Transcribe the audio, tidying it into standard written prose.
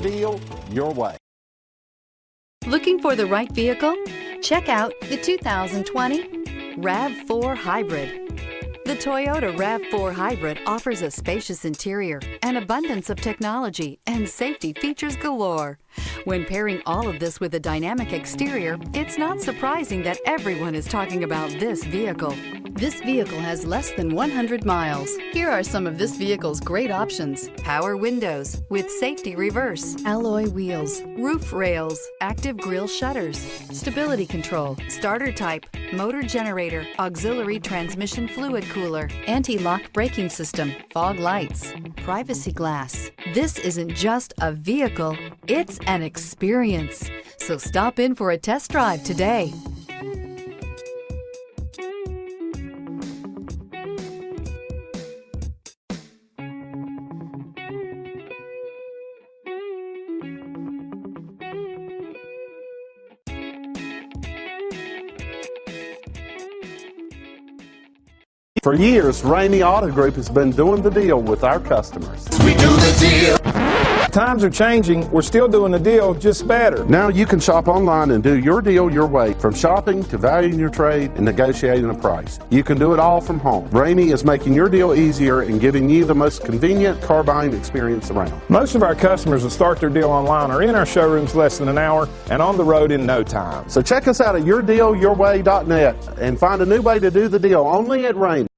deal your way. Looking for the right vehicle? Check out the 2020 RAV4 Hybrid. The Toyota RAV4 Hybrid offers a spacious interior, an abundance of technology, and safety features galore. When pairing all of this with a dynamic exterior, it's not surprising that everyone is talking about this vehicle. This vehicle has less than 100 miles. Here are some of this vehicle's great options: power windows with safety reverse, alloy wheels, roof rails, active grille shutters, stability control, starter type, motor generator, auxiliary transmission fluid cooler, anti-lock braking system, fog lights, privacy glass. This isn't just a vehicle, it's an experience. So stop in for a test drive today. For years, Ramey Auto Group has been doing the deal with our customers. We do the deal. Times are changing. We're still doing the deal, just better. Now you can shop online and do your deal your way, from shopping to valuing your trade and negotiating a price. You can do it all from home. Ramey is making your deal easier and giving you the most convenient car buying experience around. Most of our customers that start their deal online are in our showrooms less than an hour and on the road in no time. So check us out at yourdealyourway.net and find a new way to do the deal only at Ramey.